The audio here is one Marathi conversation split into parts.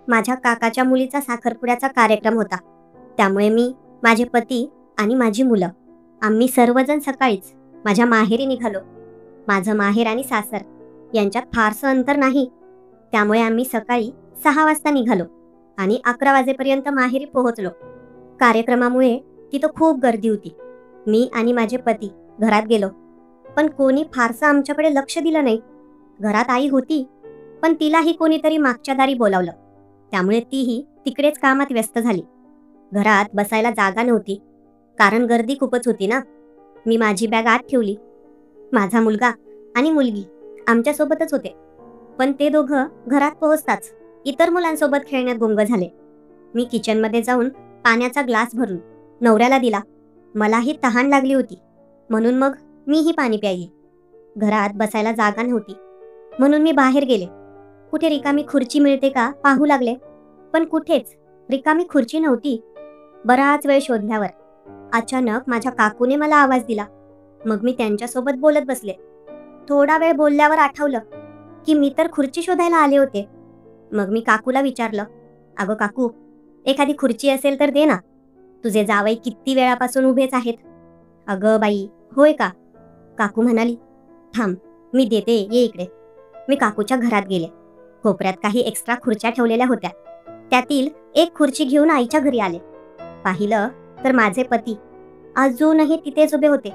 माझ्या काकाच्या मुलीचा साखरपुड्याचा कार्यक्रम होता. त्यामुळे मी, माझे पती आणि माझी मुलं आम्ही सर्वजण सकाळीच माझ्या माहेरी निघालो. माझं माहेर आणि सासर यांच्यात फारसं अंतर नाही. त्यामुळे आम्ही सकाळी 6 वाजता निघालो आणि 11 वाजेपर्यंत माहेरी पोहोचलो. कार्यक्रमामुळे तिथं खूप गर्दी होती. मी आणि माझे पती घरात गेलो, पण कोणी फारसं आमच्याकडे लक्ष दिलं नाही. घरात आई होती, पण तिलाही कोणीतरी मागच्या दारी बोलावलं. त्यामुळे तीही तिकडेच कामात व्यस्त झाली. घरात बसायला जागा नव्हती, कारण गर्दी खूपच होती ना. मी माझी बॅग आत ठेवली. माझा मुलगा आणि मुलगी आमच्यासोबतच होते, पण ते दोघं घरात पोहोचताच इतर मुलांसोबत खेळण्यात गुंग झाले. मी किचनमध्ये जाऊन पाण्याचा ग्लास भरून नवऱ्याला दिला. मलाही तहान लागली होती, म्हणून मग मीही पाणी प्यायली. घरात बसायला जागा नव्हती, म्हणून मी बाहेर गेले. कुठे रिकामी खुर्ची मिळते का पाहू लागले, पण कुठेच रिकामी खुर्ची नव्हती. बराच वेळ शोधल्यावर अचानक माझ्या काकूने मला आवाज दिला. मग मी त्यांच्यासोबत बोलत बसले. थोडा वेळ बोलल्यावर आठवलं की मी तर खुर्ची शोधायला आले होते. मग मी काकूला विचारलं, अगं काकू, एखादी खुर्ची असेल तर दे ना. तुझे जावई किती वेळापासून उभेच आहेत. अगं बाई, होय का? काकू म्हणाली, थांब मी देते, ये इकडे. मी काकूच्या घरात गेले. कोपऱ्यात काही एक्स्ट्रा खुर्च्या ठेवलेल्या होत्या. त्यातील एक खुर्ची घेऊन आईच्या घरी आले. पाहिलं तर माझे पती अजूनही तिथेच उभे होते.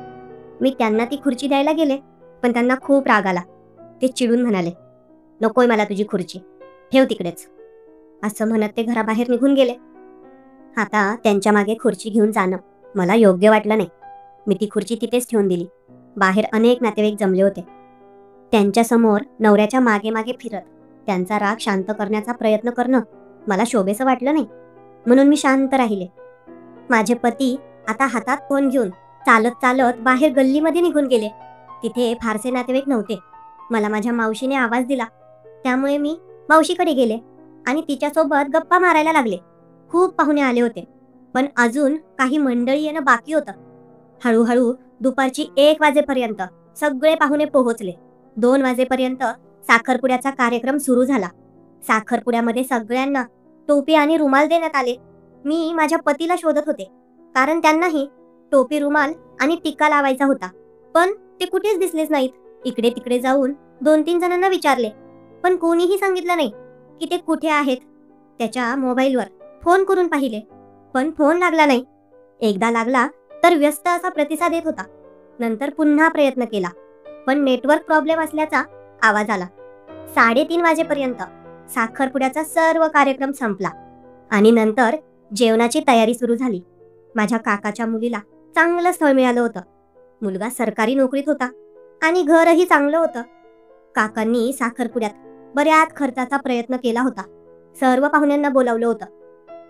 मी त्यांना ती खुर्ची द्यायला गेले, पण त्यांना खूप राग आला. ते चिडून म्हणाले, नकोय मला तुझी खुर्ची, ठेव तिकडेच. असं म्हणत ते घराबाहेर निघून गेले. आता त्यांच्या मागे खुर्ची घेऊन जाणं मला योग्य वाटलं नाही. मी ती खुर्ची तिथेच ठेवून दिली. बाहेर अनेक नातेवाईक जमले होते. त्यांच्यासमोर नवऱ्याच्या मागे मागे फिरत त्यांचा राग शांत करण्याचा प्रयत्न करणं मला शोभेसं वाटलं नाही, म्हणून मी शांत राहिले. माझे पती आता हातात फोन घेऊन चालत चालत बाहेर गल्लीमध्ये निघून गेले. तिथे फारसे नातेवाईक नव्हते. मला माझ्या मावशीने आवाज दिला, त्यामुळे मी मावशीकडे गेले आणि तिच्यासोबत गप्पा मारायला लागले. खूप पाहुणे आले होते, पण अजून काही मंडळी येणं बाकी होतं. हळूहळू दुपारची 1 वाजेपर्यंत सगळे पाहुणे पोहोचले. 2 वाजेपर्यंत साखरपुड्याचा कार्यक्रम सुरू झाला. साखरपुड्यामध्ये सगळ्यांना टोपी आणि रुमाल देण्यात आले. मी माझ्या पतीला शोधत होते, कारण त्यांनाही टोपी, रुमाल आणि टिक्का लावायचा होता, पण ते कुठेच दिसलेच नाहीत. इकडे तिकडे जाऊन 2-3 जणांना विचारले, पण कोणीही सांगितलं नाही की ते कुठे आहेत. त्याच्या मोबाईलवर फोन करून पाहिले, पण फोन लागला नाही. एकदा लागला तर व्यस्त असा प्रतिसाद येत होता. नंतर पुन्हा प्रयत्न केला, पण नेटवर्क प्रॉब्लेम असल्याचा आवाज आला. 3:30 वाजेपर्यंत साखरपुड्याचा सर्व कार्यक्रम संपला आणि नंतर जेवणाची तयारी सुरू झाली. माझ्या काकाच्या मुलीला चांगलं स्थळ मिळालं होतं. मुलगा सरकारी नोकरीत होता आणि घरही चांगलं होतं. काकांनी साखरपुड्यात बऱ्याच खर्चाचा प्रयत्न केला होता. सर्व पाहुण्यांना बोलावलं होतं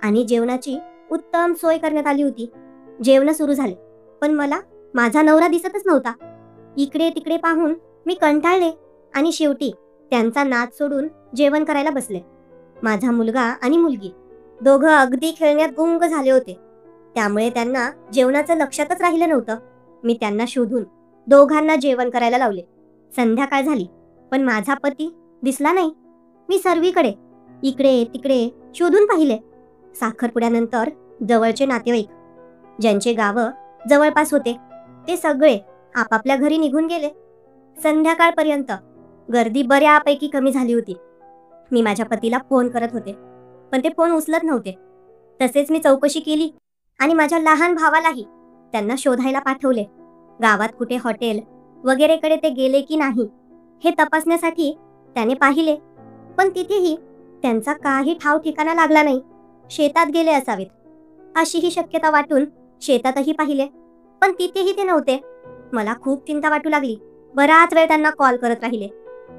आणि जेवणाची उत्तम सोय करण्यात आली होती. जेवण सुरू झाले, पण मला माझा नवरा दिसतच नव्हता. इकडे तिकडे पाहून मी कंटाळले आणि शेवटी त्यांचा नाद सोडून जेवण करायला बसले. माझा मुलगा आणि मुलगी दोघं अगदी खेळण्यात गुंग झाले होते, त्यामुळे त्यांना जेवणाचं लक्षातच राहिलं नव्हतं. मी त्यांना शोधून दोघांना जेवण करायला लावले. संध्याकाळ झाली, पण माझा पती दिसला नाही. मी सर्वीकडे इकडे तिकडे शोधून पाहिले. साखरपुड्यानंतर जवळचे नातेवाईक, ज्यांचे गावं जवळपास होते, ते सगळे आपापल्या घरी निघून गेले. संध्याकाळपर्यंत गर्दी बऱ्यापैकी कमी झाली होती. मी माझ्या पतीला फोन करत होते, पण ते फोन उचलत नव्हते. तसेच मी चौकशी केली आणि माझ्या लहान भावालाही त्यांना शोधायला पाठवले. गावात कुठे हॉटेल वगैरेकडे ते गेले की नाही हे तपासण्यासाठी त्याने पाहिले, पण तिथेही त्यांचा काही ठाव ठिकाणा लागला नाही. शेतात गेले असावेत अशीही शक्यता वाटून शेतातही पाहिले, पण तिथेही ते नव्हते. मला खूप चिंता वाटू लागली. बराच वेळ त्यांना कॉल करत राहिले,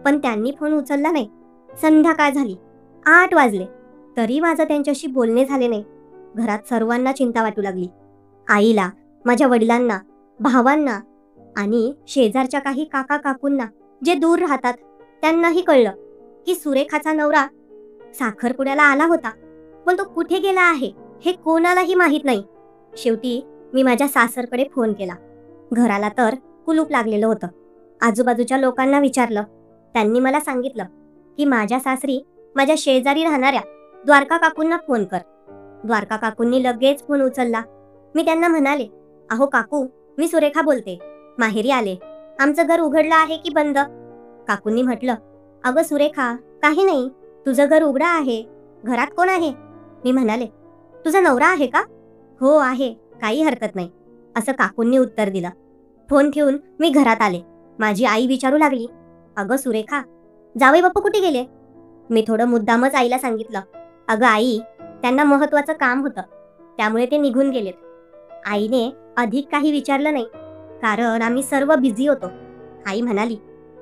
पण त्यांनी फोन उचलला नाही. संध्याकाळ झाली, 8 वाजले, तरी माझं त्यांच्याशी बोलणे झाले नाही. घरात सर्वांना चिंता वाटू लागली. आईला, माझ्या वडिलांना, भावांना आणि शेजारच्या काही काका काकूंना जे दूर राहतात त्यांनाही कळलं की सुरेखाचा नवरा साखरपुड्याला आला होता, पण तो कुठे गेला आहे हे कोणालाही माहीत नाही. शेवटी मी माझ्या सासरकडे फोन केला. घराला तर कुलूप लागलेलं होतं. आजूबाजूच्या लोकांना विचारलं. त्यांनी मला सांगितलं की माझ्या सासरी माझ्या शेजारी राहणाऱ्या द्वारका काकूंना फोन कर. द्वारका काकूंनी लगेच फोन उचलला. मी त्यांना म्हणाले, अहो काकू, मी सुरेखा बोलते, माहेरी आले. आमचं घर उघडलं आहे की बंद? काकूंनी म्हटलं, अगं सुरेखा, काही नाही, तुझं घर उघडं आहे. घरात कोण आहे? मी म्हणाले, तुझा नवरा आहे का? हो आहे, काही हरकत नाही, असं काकूंनी उत्तर दिलं. फोन ठेवून मी घरात आले. माझी आई विचारू लागली, अगं सुरेखा, जावई बापू कुठे गेले? मी थोडं मुद्दामच आईला सांगितलं, अगं आई, त्यांना महत्वाचं काम होतं, त्यामुळे ते निघून गेलेत. आईने अधिक काही विचारलं नाही, कारण आम्ही सर्व बिझी होतो. आई म्हणाली,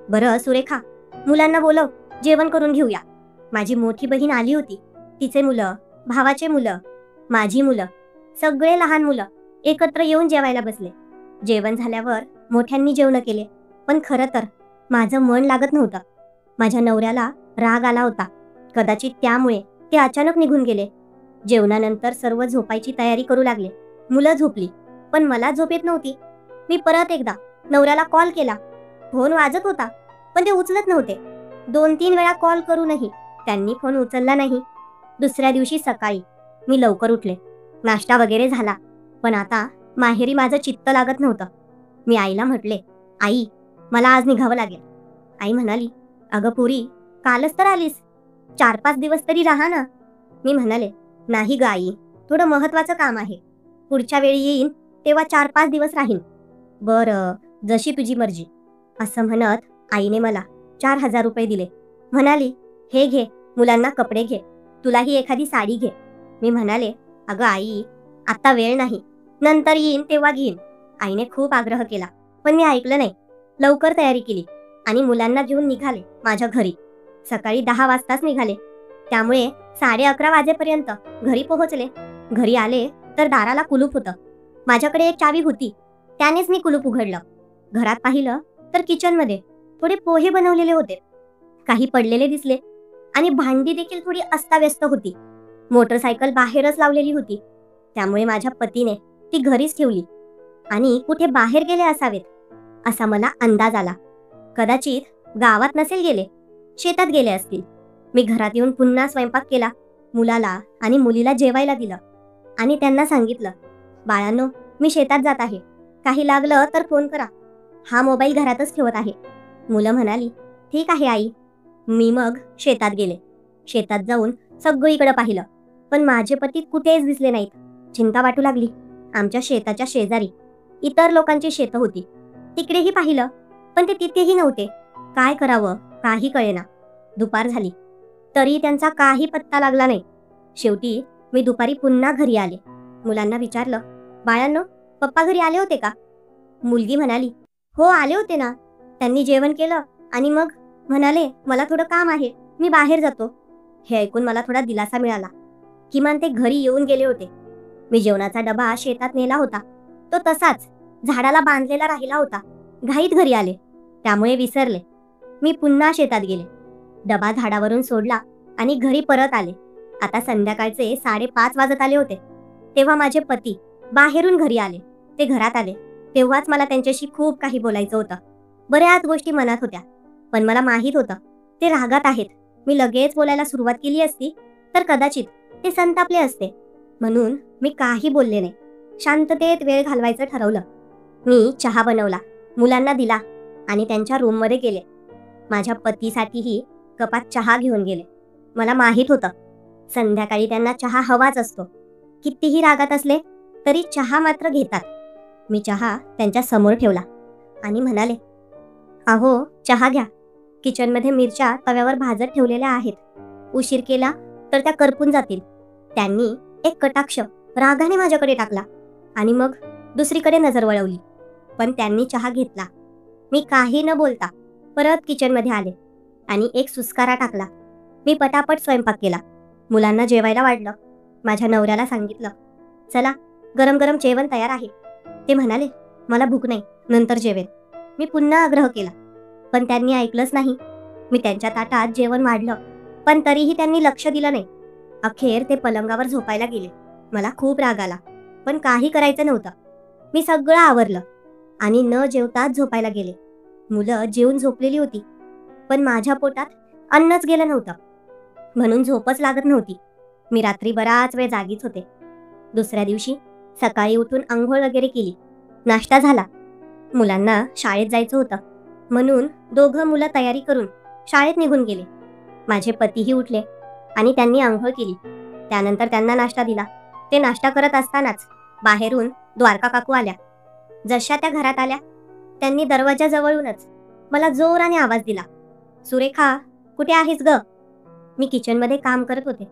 बरं सुरेखा, मुलांना बोलव, जेवण करून घेऊया. माझी मोठी बहीण आली होती, तिचे मुलं, भावाचे मुलं, माझी मुलं, सगळे लहान मुलं एकत्र येऊन जेवायला बसले. जेवण झाल्यावर मोठ्यांनी जेवण केले, पण खरं तर माझं मन लागत नव्हतं. माझ्या नवऱ्याला राग आला होता, कदाचित त्यामुळे ते अचानक निघून गेले. जेवणानंतर सर्व झोपायची तयारी करू लागले. मुलं झोपली, पण मला झोप येत नव्हती. मी परत एकदा नवऱ्याला कॉल केला. फोन वाजत होता, पण ते उचलत नव्हते. 2-3 वेळा कॉल करूनही त्यांनी फोन उचलला नाही. दुसऱ्या दिवशी सकाळी मी लवकर उठले, नाश्ता वगैरे झाला, पण आता माहेरी माझं चित्त लागत नव्हतं. मी आईला म्हटले, आई, मला आज निघावं लागेल. आई म्हणाली, अगं पुरी, कालच तर आलीस, 4-5 दिवस तरी राहा ना. मी म्हणाले, नाही ग आई, थोडं महत्वाचं काम आहे, पुढच्या वेळी येईन तेव्हा 4-5 दिवस राहीन. बरं, जशी तुझी मर्जी, असं म्हणत आईने मला 4,000 रुपये दिले. म्हणाली, हे घे, मुलांना कपडे घे, तुलाही एखादी साडी घे. मी म्हणाले, अगं आई, आता वेळ नाही, नंतर येईन तेव्हा घेईन. आईने खूप आग्रह केला, पण मी ऐकलं नाही. लवकर तयारी केली आणि मुलांना घेऊन निघाले माझ्या घरी. सकाळी 10 वाजताच निघाले, त्यामुळे 11:30 वाजेपर्यंत घरी पोहोचले. घरी आले तर दाराला कुलूप होतं. माझ्याकडे एक चावी होती, त्यानेच मी कुलूप उघडलं. घरात पाहिलं तर किचनमध्ये थोडे पोहे बनवलेले होते, काही पडलेले दिसले आणि भांडी देखील थोडी अस्ताव्यस्त होती. मोटरसायकल बाहेरच लावलेली होती, त्यामुळे माझ्या पतीने ती घरीच ठेवली आणि कुठे बाहेर गेले असावेत असा मला अंदाज आला. कदाचित गावात नसेल गेले, शेतात गेले असतील. मी घरात येऊन पुन्हा स्वयंपाक केला, मुलाला आणि मुलीला जेवायला दिलं आणि त्यांना सांगितलं, बाळांनो, मी शेतात जात आहे, काही लागलं तर फोन करा, हा मोबाईल घरातच ठेवत आहे. मुलं म्हणाली, ठीक आहे आई. मी मग शेतात गेले. शेतात जाऊन सगळीकडे पाहिलं, पण माझे पती कुठेच दिसले नाहीत. चिंता वाटू लागली. आमच्या शेताच्या शेजारी इतर लोकांची शेतं होती, तिकडेही पाहिलं, पण ते तिथेही नव्हते. काय करावं काही कळेना. दुपार झाली तरी त्यांचा काही पत्ता लागला नाही. शेवटी मी दुपारी पुन्हा घरी आले. मुलांना विचारलं, बाळांनो, पप्पा घरी आले होते का? मुलगी म्हणाली, हो आले होते ना, त्यांनी जेवण केलं आणि मग म्हणाले, मला थोडं काम आहे, मी बाहेर जातो. हे ऐकून मला थोडा दिलासा मिळाला. किमान ते घरी येऊन गेले होते. मी जेवणाचा डबा शेतात नेला होता, तो तसाच झाडाला बांधलेला राहिला होता. घाईत घरी आले, त्यामुळे विसरले. मी पुन्हा शेतात गेले, डबा झाडावरून सोडला आणि घरी परत आले. आता संध्याकाळचे 5:30 वाजत आले होते. तेव्हा माझे पती बाहेरून घरी आले. ते घरात आले तेव्हाच मला त्यांच्याशी खूप काही बोलायचं होतं. बऱ्याच गोष्टी मनात होत्या, पण मला माहीत होतं ते रागात आहेत. मी लगेच बोलायला सुरुवात केली असती तर कदाचित ते संतापले असते, म्हणून मी काही बोलले नाही. शांततेत वेळ घालवायचं ठरवलं. मी चहा बनवला, मुलांना दिला आणि त्यांच्या रूममध्ये गेले. माझ्या पतीसाठीही कपात चहा घेऊन गेले. मला माहीत होतं संध्याकाळी त्यांना चहा हवाच असतो. कितीही रागात असले तरी चहा मात्र घेतात. मी चहा त्यांच्या समोर ठेवला आणि म्हणाले, अहो चहा घ्या. किचनमध्ये मिरच्या तव्यावर भाजत ठेवलेल्या आहेत, उशीर केला तर त्या करपून जातील. त्यांनी एक कटाक्ष रागाने माझ्याकडे टाकला आणि मग दुसरीकडे नजर वळवली, पण त्यांनी चहा घेतला. मी काही न बोलता परत किचनमध्ये आले आणि एक सुस्कारा टाकला. मी पटापट स्वयंपाक केला, मुलांना जेवायला वाढलं. माझ्या नवऱ्याला सांगितलं, चला गरम गरम जेवण तयार आहे. ते म्हणाले, मला भूक नाही, नंतर जेवेन. मी पुन्हा आग्रह केला, पण त्यांनी ऐकलंच नाही. मी त्यांच्या ताटात जेवण वाढलं, पण तरीही त्यांनी लक्ष दिलं नाही. अखेर ते पलंगावर झोपायला गेले. मला खूप राग आला, पण काही करायचं नव्हतं. मी सगळं आवरलं आणि न जेवताच झोपायला गेले. मुलं जेवून झोपलेली होती, पण माझ्या पोटात अन्नच गेलं नव्हतं, म्हणून झोपच लागत नव्हती. मी रात्री बराच वेळ जागीच होते. दुसऱ्या दिवशी सकाळी उठून अंघोळ वगैरे केली, नाश्ता झाला. मुलांना शाळेत जायचं होतं म्हणून दोघं मुलं तयारी करून शाळेत निघून गेले. माझे पतीही उठले आणि त्यांनी अंघोळ केली. त्यानंतर त्यांना नाश्ता दिला. ते नाश्ता करत असतानाच बाहेरून द्वारका काकू आल्या. जशा त्या घरात आल्या त्यांनी दरवाजाजवळूनच मला जोराने आवाज दिला, सुरेखा, कुठे आहेस ग? मी किचनमध्ये काम करत होते.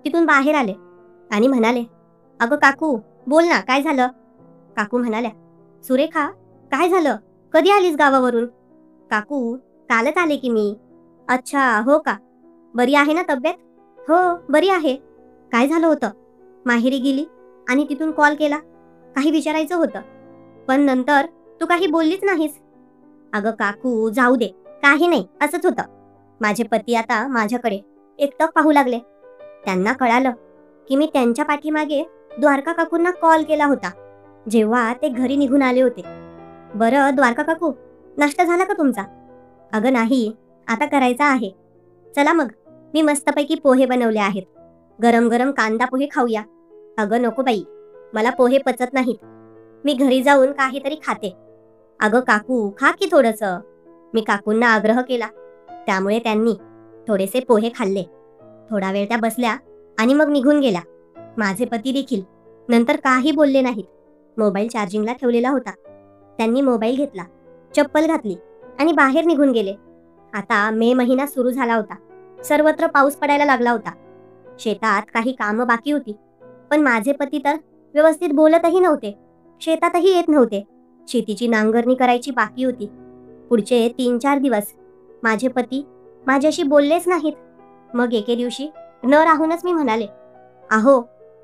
तिथून बाहेर आले आणि म्हणाले, अगं काकू, बोल ना, काय झालं? काकू म्हणाल्या, सुरेखा, काय झालं? कधी आलीस गावावरून? काकू, कालच आले की मी. अच्छा, हो का? बरी आहे ना तब्येत? हो, बरी आहे. काय झालं होतं? माहेरी गेली आणि तिथून कॉल केला. काही विचारायचं होतं, पण नंतर तू काही बोललीच नाहीस. अगं काकू, जाऊ दे, काही नाही, असंच होतं. माझे पती आता माझ्याकडे एकटक पाहू लागले. त्यांना कळालं की मी त्यांच्या पाठीमागे द्वारका काकूंना कॉल केला होता जेव्हा ते घरी निघून आले होते. बरं द्वारका काकू, नाश्ता झाला का तुमचा? अगं नाही, आता करायचा आहे. चला मग, मी मस्तपैकी पोहे बनवले आहेत. गरम गरम कांदा पोहे खाऊया. अगं नको बाई, मला पोहे पचत नाहीत. मी घरी जाऊन काहीतरी खाते. अगं काकू, खा की थोडंसं. मी काकूंना आग्रह केला. त्यामुळे त्यांनी थोडेसे पोहे खाल्ले. थोडा वेळ त्या बसल्या आणि मग निघून गेल्या. माझे पती देखील नंतर काही बोलले नाहीत. मोबाईल चार्जिंगला ठेवलेला होता. त्यांनी मोबाईल घेतला, चप्पल घातली आणि बाहेर निघून गेले. आता मे महिना सुरू झाला होता. सर्वत्र पाऊस पडायला लागला होता. शेतात काही कामं बाकी होती, पण माझे पती तर व्यवस्थित बोलतही नव्हते. शेतातही येत नव्हते. शेतीची नांगरणी करायची बाकी होती. पुढचे 3-4 दिवस माझे पती माझ्याशी बोललेच नाहीत. मग एके दिवशी न राहूनच मी म्हणाले, अहो,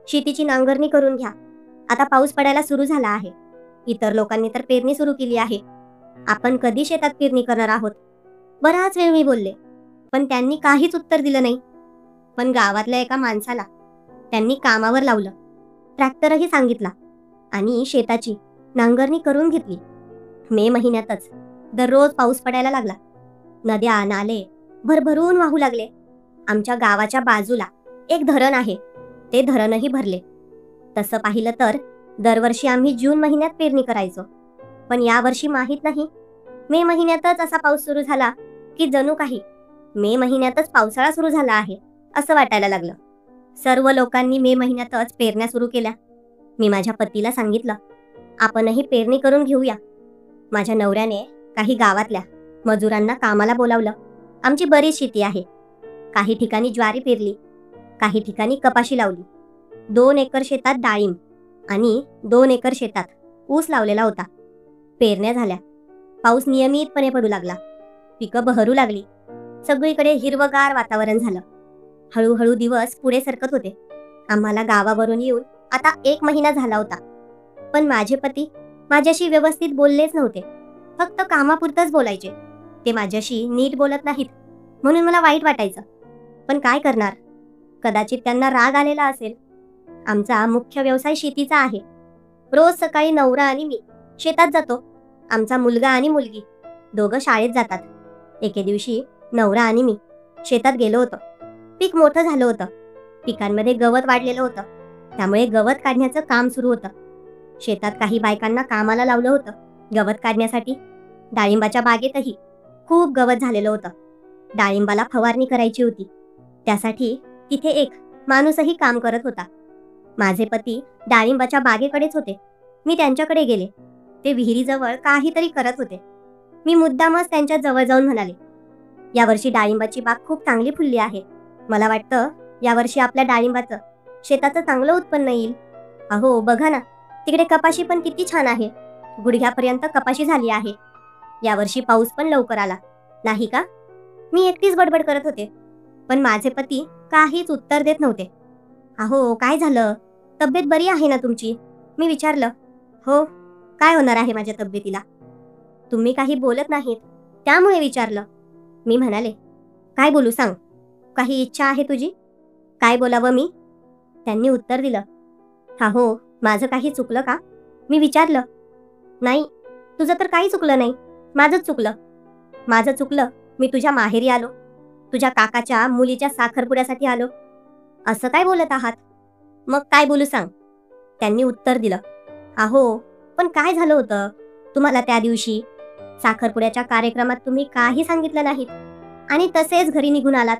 शेतीची नांगरणी करून घ्या. आता पाऊस पडायला सुरू झाला आहे. इतर लोकांनी तर पेरणी सुरू केली आहे. आपण कधी शेतात पेरणी करणार आहोत? बराच वेळ मी बोलले, पण त्यांनी काहीच उत्तर दिलं नाही. पण गावातल्या एका माणसाला त्यांनी कामावर लावलं. ट्रॅक्टरही सांगितला आणि शेताची नांगरणी करून घेतली. मे महिन्यातच दररोज पाऊस पडायला लागला. नद्या नाले भरभरून वाहू लागले. आमच्या गावाच्या बाजूला एक धरण आहे. ते धरणही भरले. तसं पाहिलं तर दरवर्षी आम्ही जून महिन्यात पेरणी करायचो, पण यावर्षी माहीत नाही, मे महिन्यातच असा पाऊस सुरू झाला की जणू काही मे महिन्यातच पावसाळा सुरू झाला आहे असं वाटायला लागलं. सर्व लोकांनी मे महिन्यातच पेरण्या सुरू केल्या. मी माझ्या पतीला सांगितलं, आपणही पेरणी करून घेऊया. माझ्या नवऱ्याने काही गावातल्या मजुरांना कामाला बोलावलं. आमची बरीच शेती आहे. काही ठिकाणी ज्वारी पेरली, काही ठिकाणी कपाशी लावली. 2 एकर शेतात डाळिंब आणि 2 एकर शेतात ऊस लावलेला होता. पेरण्या झाल्या. पाऊस नियमितपणे पडू लागला. पिकं बहरू लागली. सगळीकडे हिरवगार वातावरण झालं. हळूहळू दिवस पुढे सरकत होते. आम्हाला गावावरून येऊन आता 1 महिना झाला होता. पण माझे पती माझ्याशी व्यवस्थित बोललेच नव्हते. फक्त कामापुरतंच बोलायचे. ते माझ्याशी नीट बोलत नाहीत म्हणून मला वाईट वाटायचं. पण काय करणार? कदाचित त्यांना राग आलेला असेल. आमचा मुख्य व्यवसाय शेतीचा आहे. रोज सकाळी नवरा आणि मी शेतात जातो. आमचा मुलगा आणि मुलगी दोघं शाळेत जातात. एके दिवशी नवरा आणि मी शेतात गेलो होतो. पीक मोठं झालं होतं. पिकांमध्ये गवत वाढलेलं होतं. त्यामुळे गवत काढण्याचं काम सुरू होतं. शेतात काही बायकांना कामाला लावलं होतं गवत काढण्यासाठी. डाळिंबाच्या बागेतही खूप गवत झालेलं होतं. डाळिंबाला फवारणी करायची होती. त्यासाठी तिथे एक माणूसही काम करत होता. माझे पती डाळिंबाच्या बागेकडेच होते. मी त्यांच्याकडे गेले. ते विहिरीजवळ काहीतरी करत होते. मी मुद्दामच त्यांच्या जवळ जाऊन म्हणाले, यावर्षी डाळिंबाची बाग खूप चांगली फुलली आहे. मला वाटतं यावर्षी आपल्या डाळिंबाचं शेताचं चांगलं उत्पन्न येईल. अहो बघा ना, तिकडे कपाशी पण किती छान आहे. गुडघ्यापर्यंत कपाशी झाली आहे. यावर्षी पाऊस पण लवकर आला, नाही का? मी एकटीच बडबड करत होते, पण माझे पती काहीच उत्तर देत नव्हते. अहो काय झालं? तब्येत बरी आहे ना तुमची? मी विचारलं. हो, काय होणार आहे माझ्या तब्येतीला? तुम्ही काही बोलत नाहीत त्यामुळे विचारलं. मी म्हणाले, काय बोलू सांग? काही इच्छा आहे तुझी? काय बोलावं मी? त्यांनी उत्तर दिलं, हा हो, माझं काही चुकलं का? मी विचारलं. नाही, तुझं तर काही चुकलं नाही. माझंच चुकलं. माझं चुकलं, मी तुझ्या माहेरी आलो. तुझ्या काकाच्या मुलीच्या साखरपुड्यासाठी आलो. असं काय बोलत आहात? मग काय बोलू सांग? त्यांनी उत्तर दिलं, अहो, पण काय झालं होतं? तुम्हाला त्या दिवशी साखरपुड्याच्या कार्यक्रमात तुम्ही काही सांगितलं नाहीत आणि तसेच घरी निघून आलात.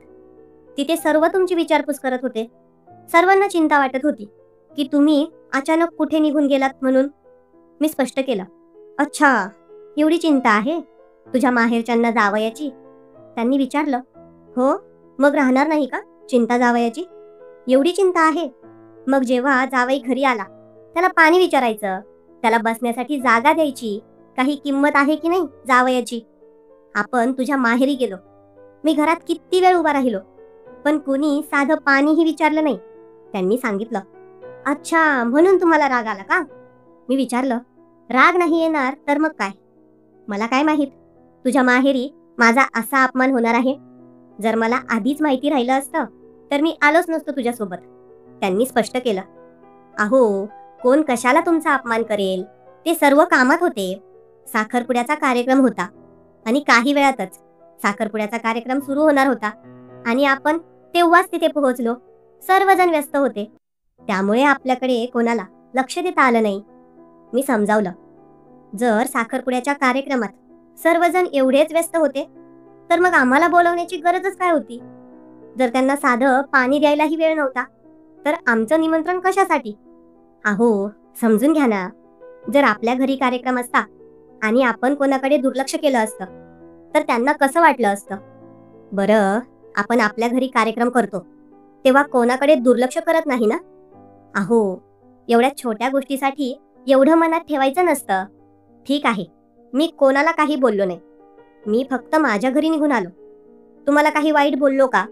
तिथे सर्व तुमची विचारपूस करत होते. सर्वांना चिंता वाटत होती की तुम्ही अचानक कुठे निघून गेलात म्हणून. मी स्पष्ट केलं, अच्छा, एवढी चिंता आहे तुझ्या माहेरच्यांना जावयाची? त्यांनी विचारलं, हो, मग राहणार नाही का चिंता जावयाची? एवढी चिंता आहे? मग जेव्हा जावई घरी आला त्याला पाणी विचारायचं, त्याला बसण्यासाठी जागा द्यायची, काही किंमत आहे की नाही जावयाची? आपण तुझ्या माहेरी गेलो, मी घरात किती वेळ उभा राहिलो, पण कुणी साधं पाणीही विचारलं नाही. त्यांनी सांगितलं, अच्छा, म्हणून तुम्हाला राग आला का? मी विचारलं, राग नाही येणार तर मग काय? मला काय माहित तुझ्या माहेरी माझा असा अपमान होणार आहे. जर मला आधीच माहिती राहिलं असतं तर मी आलोच नसतो तुझ्यासोबत. त्यांनी स्पष्ट केलं, अहो, कोण कशाला तुमचा अपमान करेल? ते सर्व कामात होते. साखरपुड्याचा कार्यक्रम होता आणि काही वेळातच साखरपुड्याचा कार्यक्रम सुरू होणार होता आणि आपण तेव्हाच तिथे पोहोचलो. सर्वजण व्यस्त होते, त्यामुळे आपल्याकडे कोणाला लक्ष देता आलं नाही. मी समजावलं, जर साखरपुड्याच्या कार्यक्रमात सर्वजण एवढेच व्यस्त होते तर मग आम्हाला बोलवण्याची गरजच काय होती? जर त्यांना साधं पाणी द्यायलाही वेळ नव्हता तर आमचं निमंत्रण कशासाठी? अहो, समजून घ्या ना. जर आपल्या घरी कार्यक्रम असता आणि आपण कोणाकडे दुर्लक्ष केलं असतं तर त्यांना कसं वाटलं असतं? बरं, आपण आपल्या घरी कार्यक्रम करतो तेव्हा कोणाकडे दुर्लक्ष करत नाही ना? अहो, एवढ्या छोट्या गोष्टीसाठी एवढं मनात ठेवायचं नसतं. ठीक आहे, मी कोणाला काही बोललो नाही. मी फक्त माझ्या घरी निघून आलो. तुम्हाला काही वाईट बोललो का?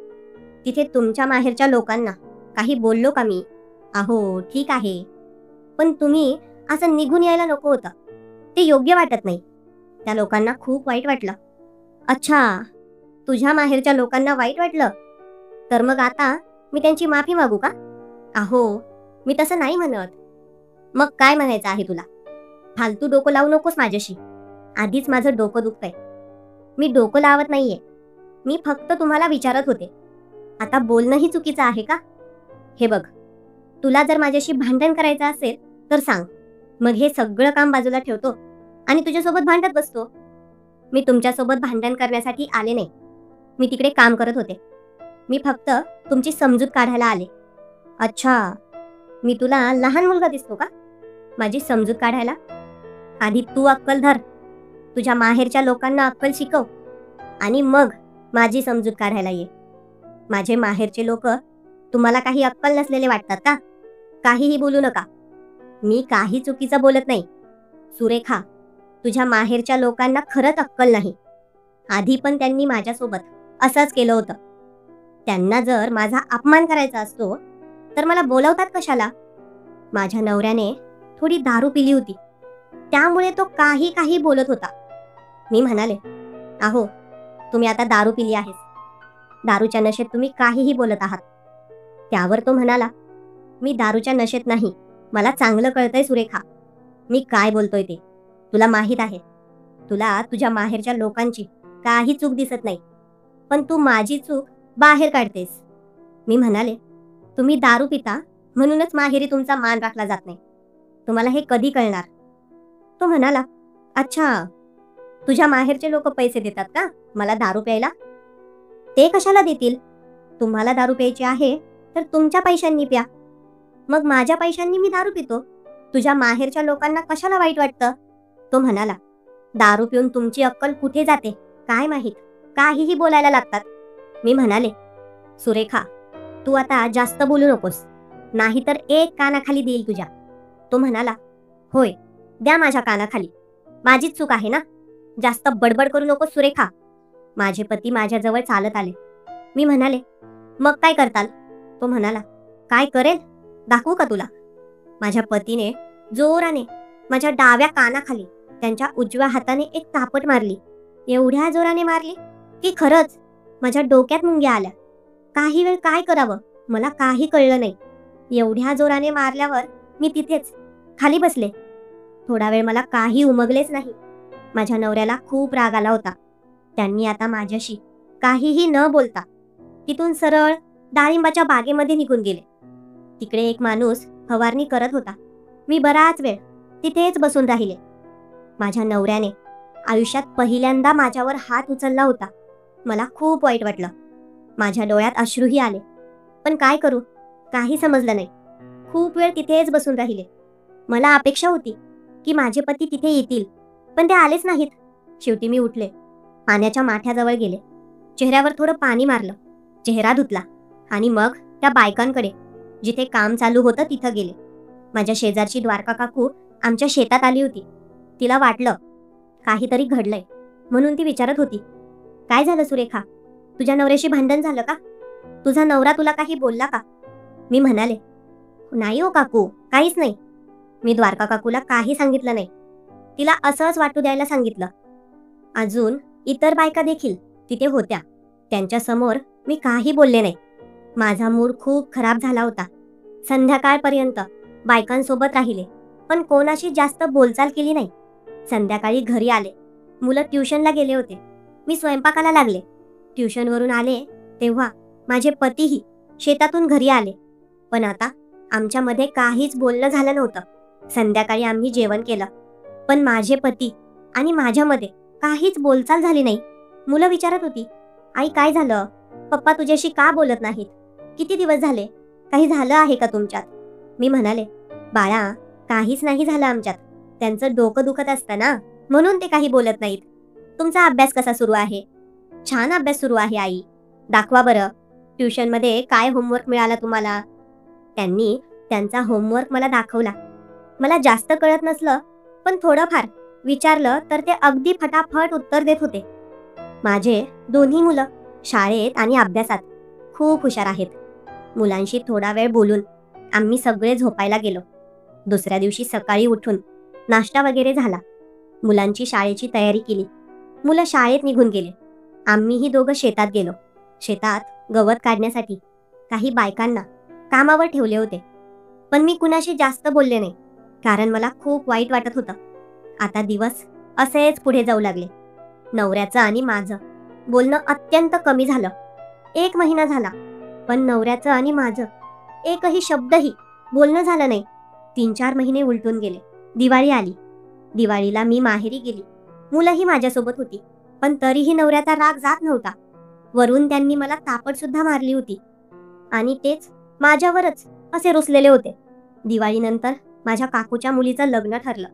तिथे तुमच्या माहेरच्या लोकांना काही बोललो का मी? अहो, ठीक आहे, पण तुम्ही असं निघून यायला नको होतं. ते योग्य वाटत नाही. त्या लोकांना खूप वाईट वाटलं. अच्छा, तुझ्या माहेरच्या लोकांना वाईट वाटलं? तर मग आता मी त्यांची माफी मागू का? अहो, मी तसं नाही म्हणत. मग काय म्हणायचं आहे तुला? फालतू डोकं लावू नकोस माझ्याशी. आधीच माझं डोकं दुखतंय. मी डोकं लावत नाहीये. मी फक्त तुम्हाला विचारत होते. आता बोलणंही चुकीचं आहे का? हे बघ, तुला जर माझ्याशी भांडण करायचं असेल तर सांग. मग हे सगळं काम बाजूला ठेवतो आणि तुझ्यासोबत भांडत बसतो. मी तुमच्यासोबत भांडण करण्यासाठी आले नाही. मी तिकडे काम करत होते. मी फक्त तुमची समजूत काढायला आले. अच्छा, मी तुला लहान मुलगा दिसतो का माझी समजूत काढायला? आधी तू अक्कल धर, तुझ्या माहेरच्या लोकांना अक्कल शिकव आणि मग माझी समजूत काढायला ये. माझे माहेरचे लोक तुम्हाला काही अक्कल नसलेले वाटतात का? काहीही बोलू नका. मी काही चुकीचं बोलत नाही. सुरेखा, तुझ्या माहेरच्या लोकांना खरंच अक्कल नाही. आधी पण त्यांनी माझ्यासोबत असंच केलं होतं. त्यांना जर माझा अपमान करायचा असतो तर मला बोलवतात कशाला? माझ्या नवऱ्याने थोडी दारू पिली होती, त्यामुळे तो काही काही बोलत होता. मी म्हणाले, अहो, तुम्ही आता दारू पिली आहेस. दारूच्या नशेत तुम्ही काहीही बोलत आहात. त्यावर तो म्हणाला, मी दारूच्या नशेत नाही. मला चांगलं कळतंय सुरेखा, मी काय बोलतोय ते. तुला माहीत आहे, तुला तुझ्या माहेरच्या लोकांची काही चूक दिसत नाही, पण तू माझी चूक बाहेर काढतेस. मी म्हणाले, तुम्ही दारू पिता म्हणूनच माहेरी तुमचा मान राखला जात नाही. तुम्हाला हे कधी कळणार? तो म्हणाला, अच्छा, तुझ्या माहेरचे लोक पैसे देतात का मला दारू प्यायला? ते कशाला देतील? तुम्हाला दारू प्यायची आहे तर तुमच्या पैशांनी प्या. मग माझ्या पैशांनी मी दारू पितो. तुझ्या माहेरच्या लोकांना कशाला वाईट वाटतं? तो म्हणाला, दारू पिऊन तुमची अक्कल कुठे जाते काय माहीत, काहीही बोलायला लागतात. मी म्हणाले, सुरेखा, तू आता जास्त बोलू नकोस, नाहीतर एक कानाखाली देईल तुझ्या. तो म्हणाला, होय, द्या माझ्या कानाखाली. माझीच चूक आहे ना. जास्त बडबड करू नकोस सुरेखा. माझे पती माझ्याजवळ चालत आले. मी म्हणाले, मग काय करताल? तो म्हणाला, काय करेल दाखवू का तुला? माझ्या पतीने जोराने माझ्या डाव्या कानाखाली त्यांच्या उजव्या हाताने एक चापट मारली. एवढ्या जोराने मारली की खरंच माझ्या डोक्यात मुंग्या आल्या. काही वेळ काय करावं मला काही कळलं नाही. एवढ्या जोराने मारल्यावर मी तिथेच खाली बसले. थोडा वेळ मला काही उमगलेच नाही. माझ्या नवऱ्याला खूप राग आला होता. त्यांनी आता माझ्याशी काहीही न बोलता तिथून सरळ डाळिंबाच्या बागेमध्ये निघून गेले. तिकडे एक माणूस फवारणी करत होता. मी बराच वेळ तिथेच बसून राहिले. माझ्या नवऱ्याने आयुष्यात पहिल्यांदा माझ्यावर हात उचलला होता. मला खूप वाईट वाटलं. माझ्या डोळ्यात अश्रूही आले. पण काय करू, काही समजलं नाही. खूप वेळ तिथेच बसून राहिले. मला अपेक्षा होती की माझे पती तिथे येतील, पण ते आलेच नाहीत. शेवटी मी उठले, पाण्याच्या माठ्याजवळ गेले, चेहऱ्यावर थोडं पाणी मारलं, चेहरा धुतला आणि मग त्या बायकांकडे जिथे काम चालू होतं तिथं गेले. माझ्या शेजारची द्वारका काकू आमच्या शेतात आली होती. तिला वाटलं काहीतरी घडलंय, म्हणून ती विचारत होती, काय झालं सुरेखा, तुझ्या नवऱ्याशी भांडण झालं का? तुझा नवरा तुला काही बोलला का? मी म्हणाले, नाही हो काकू, काहीच नाही. मी द्वारका काकूला काही सांगितलं नाही. तिला असंच वाटू द्यायला सांगितलं. अजून इतर बायका देखील तिथे होत्या. त्यांच्या समोर मी काही बोलले नाही. माझा मूड खूप खराब झाला होता. संध्याकाळपर्यंत बायकांसोबत राहिले, पण कोणाशी जास्त बोलचाल केली नाही. संध्याकाळी घरी आले. मुलं ट्युशनला गेले होते. मी स्वयंपाकाला लागले. ट्युशनवरून आले तेव्हा माझे पतीही शेतातून घरी आले. पण आता आमच्यामध्ये काहीच बोलणं झालं नव्हतं. संध्याकाळी आम्ही जेवण केलं, पण माझे पती आणि माझ्यामध्ये काहीच बोलचाल झाली नाही. मुलं विचारत होती, आई काय झालं, पप्पा तुझ्याशी का बोलत नाहीत, किती दिवस झाले, काही झालं आहे का तुमच्यात? मी म्हणाले, बाळा, काहीच नाही झालं आमच्यात. त्यांचं डोकं दुखत असतं ना, म्हणून ते काही बोलत नाहीत. तुमचा अभ्यास कसा सुरू आहे? छान अभ्यास सुरू आहे आई. दाखवा बरं, ट्युशनमध्ये काय होमवर्क मिळाला तुम्हाला? त्यांनी त्यांचा होमवर्क मला दाखवला. मला जास्त कळत नसलं, पण थोडंफार विचारलं तर ते अगदी फटाफट उत्तर देत होते. माझे दोन्ही मुलं शाळेत आणि अभ्यासात खूप हुशार आहेत. मुलांशी थोडा वेळ बोलून आम्ही सगळे झोपायला गेलो. दुसऱ्या दिवशी सकाळी उठून नाश्ता वगैरे झाला. मुलांची शाळेची तयारी केली. मुलं शाळेत निघून गेले. आम्हीही दोघं शेतात गेलो. शेतात गवत काढण्यासाठी काही बायकांना कामावर ठेवले होते. पण मी कुणाशी जास्त बोलले नाही, कारण मला खूप वाईट वाटत होतं. आता दिवस असेच पुढे जाऊ लागले. नवऱ्याचं आणि माझं बोलणं अत्यंत कमी झालं. 1 महिना झाला, पण नवऱ्याचं आणि माझं एकही शब्दही बोलणं झालं नाही. 3-4 महिने उलटून गेले. दिवाळी आली. दिवाळीला मी माहेरी गेली. मुलंही माझ्यासोबत होती, पण तरीही नवऱ्याचा राग जात नव्हता. वरून त्यांनी मला तापड सुद्धा मारली होती आणि तेच माझ्यावरच असे रुसलेले होते. दिवाळीनंतर माझ्या काकूच्या मुलीचं लग्न ठरलं.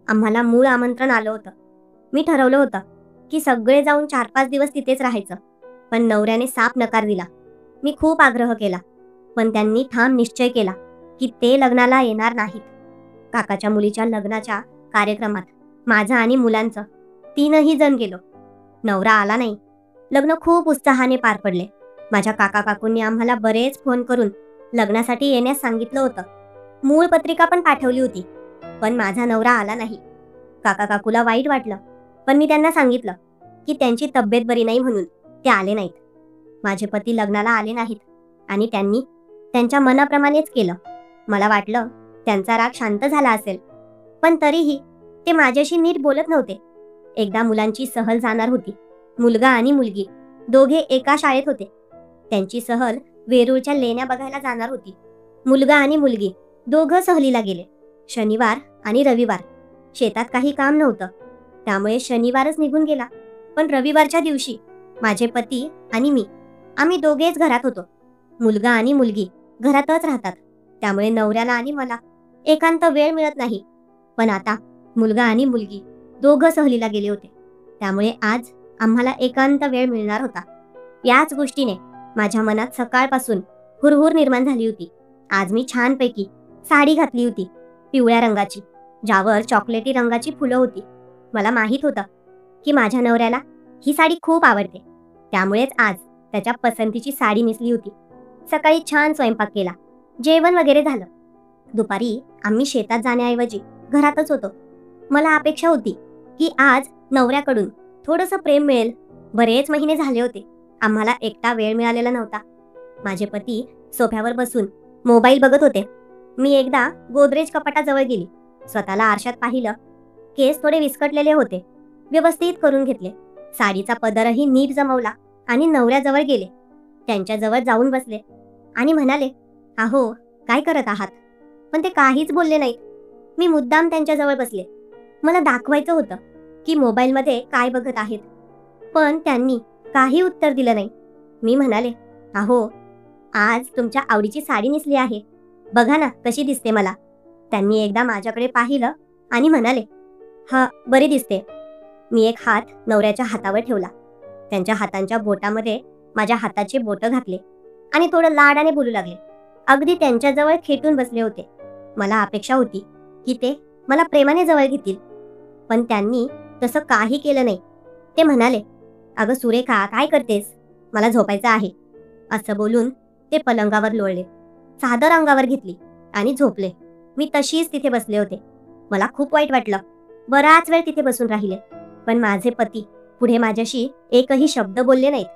आम्हाला मूळ आमंत्रण आलं होतं. मी ठरवलं होतं की सगळे जाऊन 4-5 दिवस तिथेच राहायचं, पण नवऱ्याने साफ नकार दिला. मी खूप आग्रह केला, पण त्यांनी ठाम निश्चय केला की ते लग्नाला येणार नाहीत. काकाच्या मुलीच्या लग्नाच्या कार्यक्रमात माझं आणि मुलांचं 3ही जण गेलो. नवरा आला नाही. लग्न खूप उत्साहाने पार पडले. माझ्या काका काकूंनी आम्हाला बरेच फोन करून लग्नासाठी येण्यास सांगितलं होतं. मूळ पत्रिका पण पाठवली होती, पण माझा नवरा आला नाही. काका काकूला वाईट वाटलं, पण मी त्यांना सांगितलं की त्यांची तब्येत बरी नाही म्हणून ते आले नाहीत. माझे पती लग्नाला आले नाहीत आणि त्यांनी त्यांच्या मनाप्रमाणेच केलं. मला वाटलं त्यांचा राग शांत झाला असेल, पण तरीही ते माझ्याशी नीट बोलत नव्हते. एकदा मुलांची सहल जाणार होती. मुलगा आणि मुलगी दोघे एका शाळेत होते. त्यांची सहल वेरूळच्या लेण्या बघायला जाणार होती. मुलगा आणि मुलगी दोघं सहलीला गेले. शनिवार आणि रविवार शेतात काही काम नव्हतं, त्यामुळे शनिवारच निघून गेला. पण रविवारच्या दिवशी माझे पती आणि मी आम्ही दोघेच घरात होतो. मुलगा आणि मुलगी घरातच राहतात, त्यामुळे नवऱ्याला आणि मला एकांत वेळ मिळत नाही. पण आता मुलगा आणि मुलगी दोघं सहलीला गेले होते, त्यामुळे आज आम्हाला एकांत वेळ मिळणार होता. याच गोष्टीने माझ्या मनात सकाळपासून हुरहुर निर्माण झाली होती. आज मी छानपैकी साडी घातली होती, पिवळ्या रंगाची, ज्यावर चॉकलेटी रंगाची फुलं होती. मला माहीत होतं की माझ्या नवऱ्याला ही साडी खूप आवडते, त्यामुळेच आज त्याच्या पसंतीची साडी नेसली होती. सकाळी छान स्वयंपाक केला, जेवण वगैरे झालं. दुपारी आम्ही शेतात जाण्याऐवजी घरातच होतो. मला अपेक्षा होती की आज नवऱ्याकडून थोडंसं प्रेम मिळेल. बरेच महिने झाले होते आम्हाला एकटा वेळ मिळालेला नव्हता. माझे पती सोफ्यावर बसून मोबाईल बघत होते. मी एकदा गोदरेज कपाटाजवळ गेली. स्वतःला आरशात पाहिलं. केस थोडे विस्कटलेले होते, व्यवस्थित करून घेतले. साडीचा पदरही नीट जमवला आणि नवऱ्याजवळ गेले. त्यांच्याजवळ जाऊन बसले आणि म्हणाले, अहो काय करत आहात? पण ते काहीच बोलले नाहीत. मी मुद्दाम त्यांच्याजवळ बसले. मला दाखवायचं होतं की मोबाईलमध्ये काय बघत आहेत, पण त्यांनी काही उत्तर दिलं नाही. मी म्हणाले, अहो आज तुमच्या आवडीची साडी नेसली आहे, बघा ना कशी दिसते मला. त्यांनी एकदा माझ्याकडे पाहिलं आणि म्हणाले, हा बरी दिसते. मी एक हात नवऱ्याच्या हातावर ठेवला. त्यांच्या हातांच्या बोटामध्ये माझ्या हाताचे बोटं घातले आणि थोडं लाडाने बोलू लागले. अगदी त्यांच्याजवळ खेटून बसले होते. मला अपेक्षा होती की ते मला प्रेमाने जवळ घेतील, पण त्यांनी तसं काही केलं नाही. ते म्हणाले, अगं सुरेखा काय करतेस? मला झोपायचं आहे. असं बोलून ते पलंगावर लोळले, चादर अंगावर घेतली आणि झोपले. मी तशीच तिथे बसले होते. मला खूप वाईट वाटलं. बराच वेळ तिथे बसून राहिले, पण माझे पती पुढे माझ्याशी एकही शब्द बोलले नाहीत.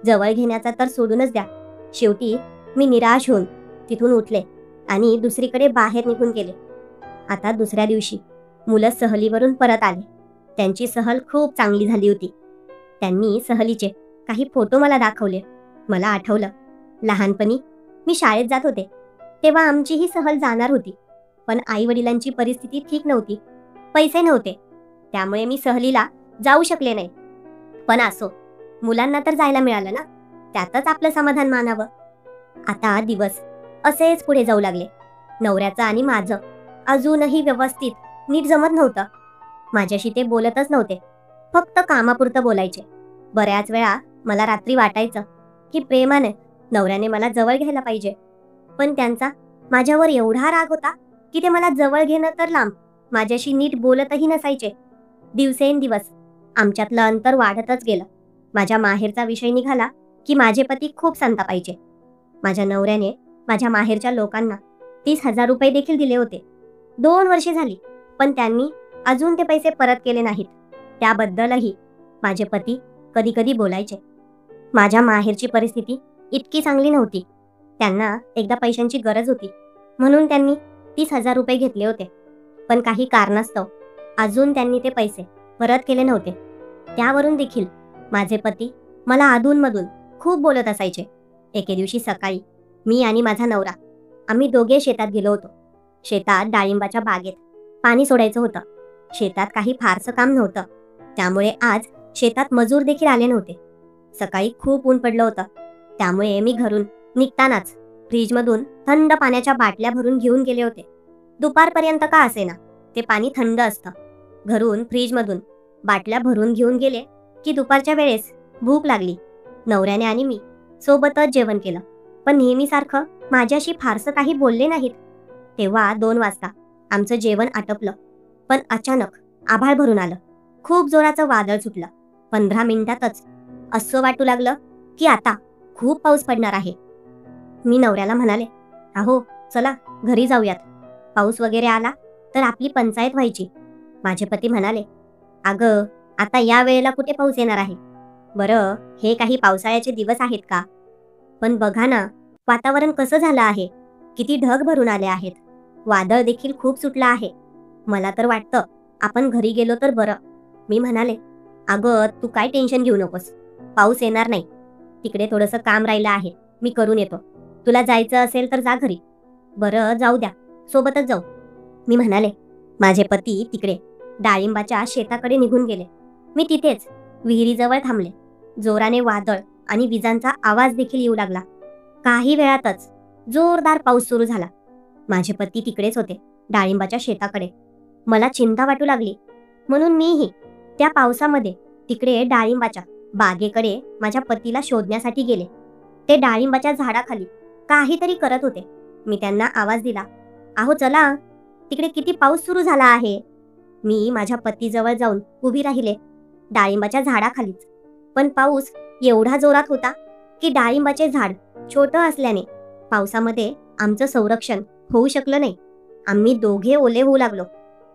जवळ घेण्याचा तर सोडूनच द्या. शेवटी मी निराश होऊन तिथून उठले आणि दुसरीकडे बाहेर निघून गेले. आता दुसऱ्या दिवशी मुलं सहलीवरून परत आले. त्यांची सहल खूप चांगली झाली होती. त्यांनी सहलीचे काही फोटो मला दाखवले. मला आठवलं, लहानपणी मी शाळेत जात होते तेव्हा आमची ही सहल जाणार होती, पण आई वडिलांची परिस्थिती ठीक नव्हती, पैसे नव्हते, त्यामुळे मी सहलीला जाऊ शकले नाही. पण असो, मुलांना तर जायला मिळालं ना, त्यातच आपलं समाधान मानावं. आता दिवस असेच पुढे जाऊ लागले. नवऱ्याचं आणि माझं अजूनही व्यवस्थित नीट जमत नव्हतं. माझ्याशी ते बोलतच नव्हते, फक्त कामापुरतं बोलायचे. बऱ्याच वेळा मला रात्री वाटायचं की प्रेमाने नवऱ्याने मला जवळ घ्यायला पाहिजे, पण त्यांचा माझ्यावर एवढा राग होता की ते मला जवळ घेणं तर लांब, माझ्याशी नीट बोलतही नसायचे. दिवसेंदिवस आमच्यातलं अंतर वाढतच गेलं. माझ्या माहेरचा विषय निघाला की माझे पती खूप संतापायचे. माझ्या नवऱ्याने माझ्या माहेरच्या लोकांना 30,000 रुपये देखील दिले होते. 2 वर्षे झाली, पण त्यांनी अजून ते पैसे परत केले नाहीत. त्याबद्दलही माझे पती कधी कधी बोलायचे. माझ्या माहेरची परिस्थिती इतकी चांगली नव्हती. त्यांना एकदा पैशांची गरज होती, म्हणून त्यांनी 30,000 रुपये घेतले होते, पण काही कारणास्तव अजून त्यांनी ते पैसे परत केले नव्हते. त्यावरून देखील माझे पती मला अधूनमधून खूप बोलत असायचे. एके दिवशी सकाळी मी आणि माझा नवरा आम्ही दोघे शेतात गेलो होतो. शेतात डाळिंबाच्या बागेत पाणी सोडायचं होतं. शेतात काही फारसं काम नव्हतं, त्यामुळे आज शेतात मजूर देखील आले नव्हते. सकाळी खूप ऊन पडलं होतं, त्यामुळे मी घरून निघतानाच फ्रीजमधून थंड पाण्याच्या बाटल्या भरून घेऊन गेले होते. दुपारपर्यंत का असेना ते पाणी थंड असतं. घरून फ्रीजमधून बाटल्या भरून घेऊन गेले की दुपारच्या वेळेस भूक लागली. नवऱ्याने आणि मी सोबतच जेवण केलं, पण नेहमीसारखं माझ्याशी फारसं काही बोलले नाहीत. तेव्हा 2 वाजता आमचं जेवण आटपलं, पण अचानक आभाळ भरून आलं. खूप जोराचं वादळ सुटलं. 15 मिनिटातच असं वाटू लागलं की आता खूप पाऊस पडणार आहे. मी नवऱ्याला म्हणाले, अहो चला घरी जाऊयात, पाऊस वगैरे आला तर आपली पंचायत व्हायची. माझे पती म्हणाले, अगं आता या वेळेला कुठे पाऊस येणार आहे? बरं हे काही पावसाळ्याचे दिवस आहेत का? पण बघा ना वातावरण कसं झालं आहे, किती ढग भरून आले आहेत, वादळ देखील खूप सुटलं आहे. मला तर वाटतं आपण घरी गेलो तर बरं. मी म्हणाले, अगं तू काय टेन्शन घेऊ नकोस, पाऊस येणार नाही. तिकडे थोडंसं काम राहिलं आहे, मी करून येतो. तुला जायचं असेल तर जा घरी. बरं जाऊ द्या, सोबतच जाऊ. मी म्हणाले. माझे पती तिकडे डाळिंबाच्या शेताकडे निघून गेले. मी तिथेच विहिरीजवळ थांबले. जोराने वादळ आणि विजांचा आवाज देखील येऊ लागला. काही वेळातच जोरदार पाऊस सुरू झाला. माझे पती तिकडेच होते, डाळिंबाच्या शेताकडे. मला चिंता वाटू लागली, म्हणून मीही त्या पावसामध्ये तिकडे डाळिंबाच्या बागेकडे माझ्या पतीला शोधण्यासाठी गेले. ते डाळिंबाच्या झाडाखाली काहीतरी करत होते. मी त्यांना आवाज दिला, अहो चला, तिकडे किती पाऊस सुरू झाला आहे. मी माझ्या पतीजवळ जाऊन उभी राहिले, डाळिंबाच्या झाडाखालीच. पण पाऊस एवढा जोरात होता की डाळिंबाचे झाड छोटं असल्याने पावसामध्ये आमचं संरक्षण होऊ शकलं नाही. आम्ही दोघे ओले होऊ लागलो.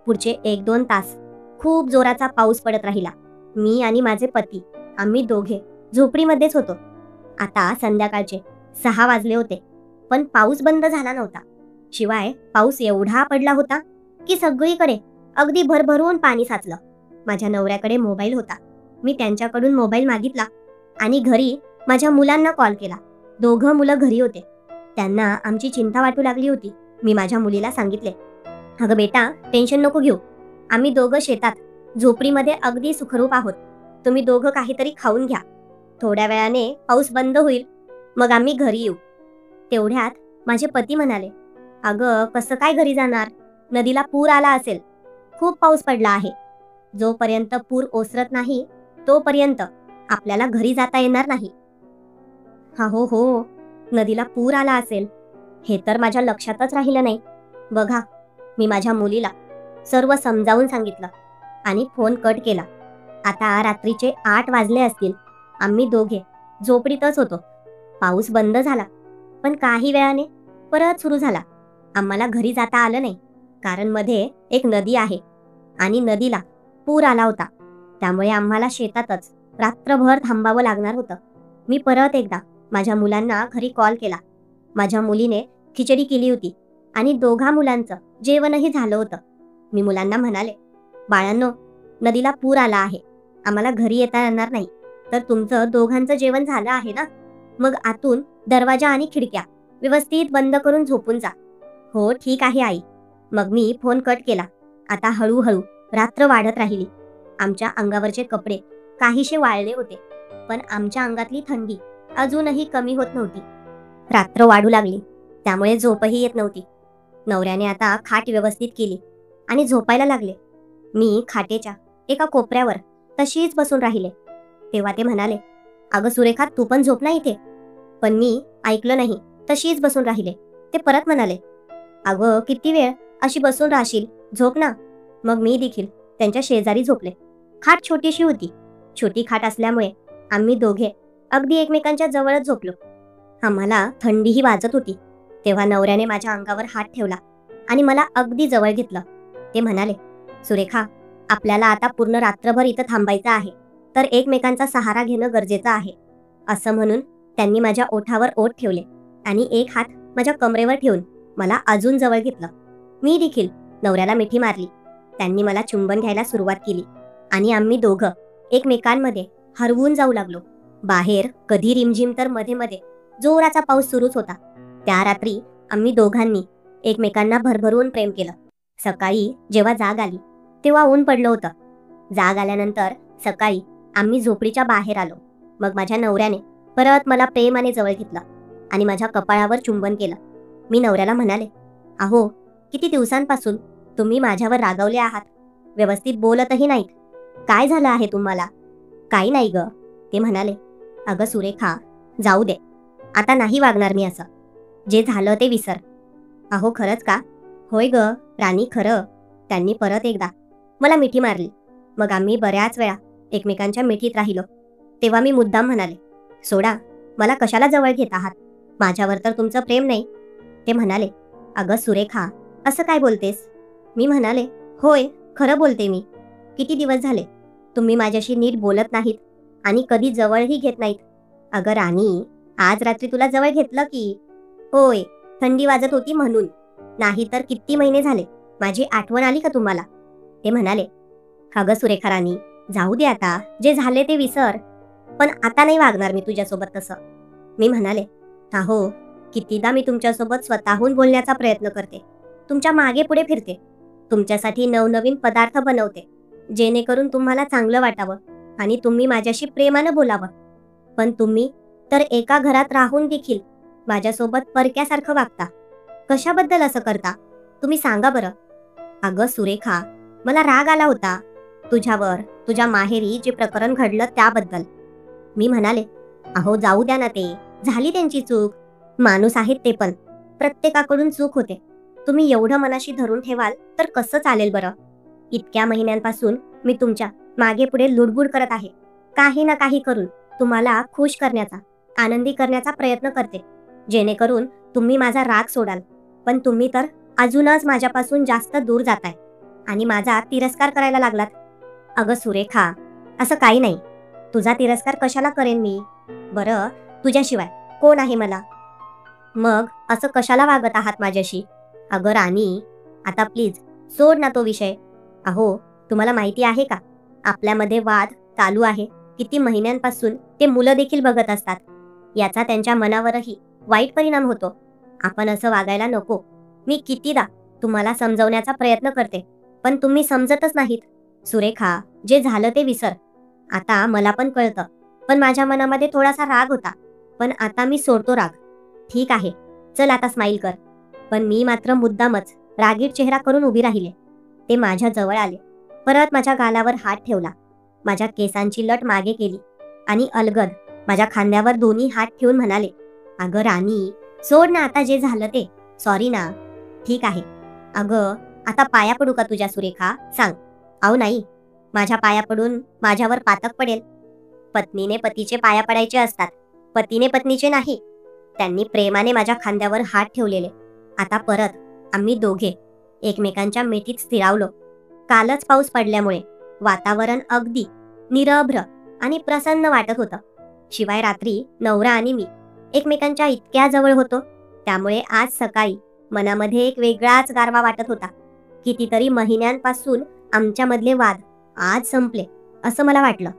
पुढचे 1-2 तास खूप जोराचा पाऊस पडत राहिला. मी आणि माझे पती आम्ही दोघे झोपडीमध्येच होतो. आता संध्याकाळचे 6 वाजले होते, पण पाऊस बंद झाला नव्हता. शिवाय पाऊस एवढा पडला होता की सगळीकडे अगदी भरभरून पाणी साचलं. माझ्या नवऱ्याकडे मोबाईल होता. मी त्यांच्याकडून मोबाईल मागितला आणि घरी माझ्या मुलांना कॉल केला. दोघं मुलं घरी होते. त्यांना आमची चिंता वाटू लागली होती. मी माझ्या मुलीला सांगितले, अगं बेटा, टेन्शन नको घेऊ. आम्ही दोघं शेतात झोपडीमध्ये अगदी सुखरूप आहोत. तुम्ही दोघं काहीतरी खाऊन घ्या. थोड्या वेळाने पाऊस बंद होईल, मग आम्ही घरी येऊ. तेवढ्यात माझे पती म्हणाले, अगं कसं काय घरी जाणार? नदीला पूर आला असेल. खूप पाऊस पडला आहे. जोपर्यंत पूर ओसरत नाही तोपर्यंत आपल्याला घरी जाता येणार नाही. हा हो, नदीला पूर आला असेल हे तर माझ्या लक्षातच राहिलं नाही. बघा, मी माझ्या मुलीला सर्व समजावून सांगितलं आणि फोन कट केला. आता रात्रीचे 8 वाजले असतील. आम्ही दोघे झोपडीतच होतो. पाऊस बंद झाला, पण काही वेळाने परत सुरू झाला. आम्हाला घरी जाता आलं नाही, कारण मध्ये एक नदी आहे आणि नदीला पूर आला होता. त्यामुळे आम्हाला शेतातच रात्रभर थांबावं लागणार होतं. मी परत एकदा माझ्या मुलांना घरी कॉल केला. माझ्या मुलीने खिचडी केली होती आणि दोघा मुलांचं जेवणही झालं होतं. मी मुलांना म्हणाले, बाळांनो, नदीला पूर आला आहे. आम्हाला घरी येता येणार नाही. तर तुमचं दोघांचं जेवण झालं आहे ना? मग आतून दरवाजा आणि खिडक्या व्यवस्थित बंद करून झोपून जा. हो ठीक आहे आई. मग मी फोन कट केला. आता हळूहळू रात्र वाढत राहिली. आमच्या अंगावरचे कपडे काहीसे वाळले होते, पण आमच्या अंगातली थंडी अजूनही कमी होत नव्हती. रात्र वाढू लागली, त्यामुळे झोपही येत नव्हती. नवऱ्याने आता खाट व्यवस्थित केली आणि झोपायला लागले. मी खाटेच्या एका कोपऱ्यावर तशीच बसून राहिले. तेव्हा ते म्हणाले, अगं सुरेखा, तू पण झोप ना इथे. पण मी ऐकलं नाही, तशीच बसून राहिले. ते परत म्हणाले, अगं किती वेळ अशी बसून राहशील, झोप ना. मग मी देखील त्यांच्या शेजारी झोपले. खाट छोटीशी होती. छोटी खाट असल्यामुळे आम्ही दोघे अगदी एकमेकांच्या जवळच झोपलो. आम्हाला थंडीही वाजत होती. तेव्हा नवऱ्याने माझ्या अंगावर हात ठेवला आणि मला अगदी जवळ घेतलं. ते म्हणाले, सुरेखा, आपल्याला आता पूर्ण रात्रभर इथं थांबायचं आहे, तर एकमेकांचा सहारा घेणं गरजेचं आहे. असं म्हणून त्यांनी माझ्या ओठावर ओठ ठेवले आणि एक हात माझ्या कमरेवर ठेवून मला अजून जवळ घेतलं. मी देखील नवऱ्याला मिठी मारली. त्यांनी मला चुंबन घ्यायला सुरुवात केली आणि आम्ही दोघं एकमेकांमध्ये हरवून जाऊ लागलो. बाहेर कधी रिमझिम तर मध्ये मध्ये जोराचा पाऊस सुरूच होता. त्या रात्री आम्ही दोघांनी एकमेकांना भरभरून प्रेम केलं. सकाळी जेव्हा जाग आली तेव्हा ऊन पडलं होतं. जाग आल्यानंतर सकाळी आम्ही झोपडीच्या बाहेर आलो. मग माझ्या नवऱ्याने परत मला प्रेमाने जवळ घेतलं आणि माझ्या कपाळावर चुंबन केलं. मी नवऱ्याला म्हणाले, अहो, किती दिवसांपासून तुम्ही माझ्यावर रागावले आहात. व्यवस्थित बोलतही नाहीत. काय झालं आहे तुम्हाला? काही नाही ग. ते म्हणाले, अगं सुरेखा, जाऊ दे. आता नाही वागणार मी असं. जे झालं ते विसर. अहो खरंच का? होय ग राणी, खरं. त्यांनी परत एकदा मला मिठी मारली. मग आम्ही बऱ्याच वेळा एकमेकांच्या मिठीत राहिलो. तेव्हा मी मुद्दाम म्हणाले, सोडा, मला कशाला जवळ घेत आहात? माझ्यावर तर तुमचं प्रेम नाही. ते म्हणाले, अगं सुरेखा, असं काय बोलतेस? मी म्हणाले, होय, खरं बोलते मी. किती दिवस झाले तुम्ही माझ्याशी नीट बोलत नाहीत आणि कधी जवळही घेत नाहीत. अगं राणी, आज रात्री तुला जवळ घेतलं की. होय, थंडी वाजत होती म्हणून. नाही तर किती महिने झाले. माझी आठवण आली का तुम्हाला? ते म्हणाले, अगं सुरेखा राणी, जाऊ दे आता. जे झाले ते विसर. पण आता नाही वागणार मी तुझ्यासोबत तसं. मी म्हणाले, अहो, कितीदा मी तुमच्यासोबत स्वतःहून बोलण्याचा प्रयत्न करते. तुमच्या मागे पुढे फिरते. तुमच्यासाठी नवनवीन पदार्थ बनवते, जेणेकरून तुम्हाला चांगलं वाटावं आणि तुम्ही माझ्याशी प्रेमानं बोलावं. पण तुम्ही तर एका घरात राहून देखील माझ्यासोबत परक्यासारखं वागता. कशाबद्दल असं करता? तुम्ही सांगा बरं. अगं सुरेखा, मला राग आला होता तुझ्यावर, तुझ्या माहेरी जे प्रकरण घडलं त्याबद्दल. मी म्हणाले, अहो जाऊ द्या ना, ते झाली त्यांची चूक. माणूस आहेत ते पण. प्रत्येकाकडून चूक होते. तुम्ही एवढं मनाशी धरून ठेवाल तर कसं चालेल बरं? इतक्या महिन्यांपासून मी तुमच्या मागे पुढे लुडबुड करत आहे. काही ना काही करून तुम्हाला खुश करण्याचा, आनंदी करण्याचा प्रयत्न करते, जेणेकरून तुम्ही माझा राग सोडाल. पण तुम्ही तर अजूनच माझ्यापासून जास्त दूर जाताय आणि माझा तिरस्कार करायला लागलात. अगं सुरेखा, असं काही नाही. तुझा तिरस्कार कशाला करेन मी? बरं, तुझ्याशिवाय कोण आहे मला? मग असं कशाला वागत आहात माझ्याशी? अगं राणी, आता प्लीज सोड ना तो विषय. अहो, तुम्हाला माहिती आहे का, आपल्यामध्ये वाद चालू आहे. किती महिन्यांपासून ते मुलं देखील बघत असतात. याचा त्यांच्या मनावरही वाईट परिणाम होतो. आपण असं वागायला नको. मी कितीदा तुम्हाला समजवण्याचा प्रयत्न करते, पण तुम्ही समजतच नाहीत. सुरेखा, जे झालं ते विसर. आता मला पण कळतं, पण माझ्या मनामध्ये थोडासा राग होता. पण आता मी सोडतो राग. ठीक आहे, चल आता स्माईल कर. पण मी मात्र मुद्दामच रागीट चेहरा करून उभी राहिले. ते माझ्या जवळ आले. परत माझ्या गालावर हात ठेवला. माझ्या केसांची लट मागे केली आणि अलगद माझ्या खांद्यावर दोन्ही हात ठेवून म्हणाले, अगं राणी, सोड ना आता जे झालं ते. सॉरी ना. ठीक आहे. अगं, आता पाया पडू का तुझ्या सुरेखा? सांग. अहो नाही, माझ्या पाया पडून माझ्यावर पातक पडेल. पत्नीने पतीचे पाया पडायचे असतात, पतीने पत्नीचे नाही. त्यांनी प्रेमाने माझ्या खांद्यावर हात ठेवलेले. आता परत आम्ही दोघे एकमेकांच्या मिठीत स्थिरावलो. कालच पाऊस पडल्यामुळे वातावरण अगदी निरभ्र आणि प्रसन्न वाटत होतं. शिवाय रात्री नवरा आणि मी एकमेकांच्या इतक्या जवळ होतो, त्यामुळे आज सकाळी मनामध्ये एक वेगळाच गारवा वाटत होता. कितीतरी महिन्यांपासून आमच्यामधले वाद आज संपले असं मला वाटलं.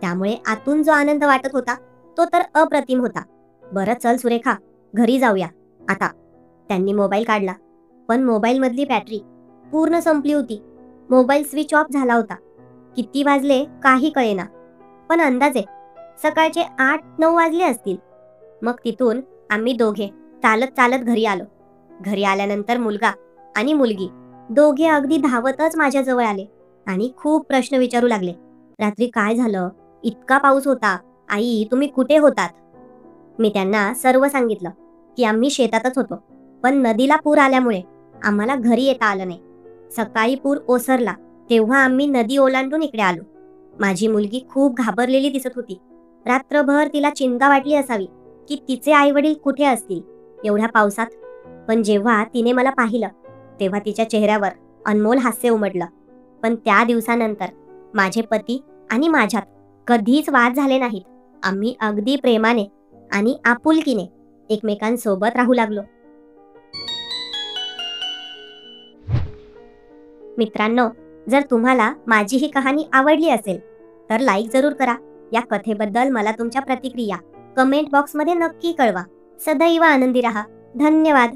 त्यामुळे आतून जो आनंद वाटत होता तो तर अप्रतिम होता. बरं चल सुरेखा, घरी जाऊया आता. त्यांनी मोबाईल काढला, पण मोबाईलमधली बॅटरी पूर्ण संपली होती. मोबाईल स्विच ऑफ झाला होता. किती वाजले काही कळेना, पण अंदाजे सकाळचे 8-9 वाजले असतील. मग तिथून आम्ही दोघे चालत चालत घरी आलो. घरी आल्यानंतर मुलगा आणि मुलगी दोघे अगदी धावतच माझ्या जवळ आले आणि खूप प्रश्न विचारू लागले. रात्री काय झालं? इतका पाऊस होता. आई, तुम्ही कुठे होतात? मी त्यांना सर्व सांगितलं की आम्ही शेतातच होतो, पण नदीला पूर आल्यामुळे आम्हाला घरी येता आलं नाही. सकाळी पूर ओसरला तेव्हा आम्ही नदी ओलांडून इकडे आलो. माझी मुलगी खूप घाबरलेली दिसत होती. रात्रभर तिला चिंता वाटली असावी की तिचे आई वडील कुठे असतील एवढ्या पावसात. पण जेव्हा तिने मला पाहिलं तेव्हा तिच्या चेहऱ्यावर अनमोल हास्य उमटलं. पण त्या दिवसानंतर माझे पती आणि माझ्यात कधीच वाद झाले नाहीत. आम्ही अगदी प्रेमाने आणि आपुलकीने एकमेकांसोबत राहू लागलो. मित्रांनो, जर तुम्हाला माझी ही कहाणी आवडली असेल तर लाईक जरूर करा. या कथेबद्दल मला तुमच्या प्रतिक्रिया कमेंट बॉक्समध्ये नक्की कळवा. सदैव आनंदी रहा. धन्यवाद.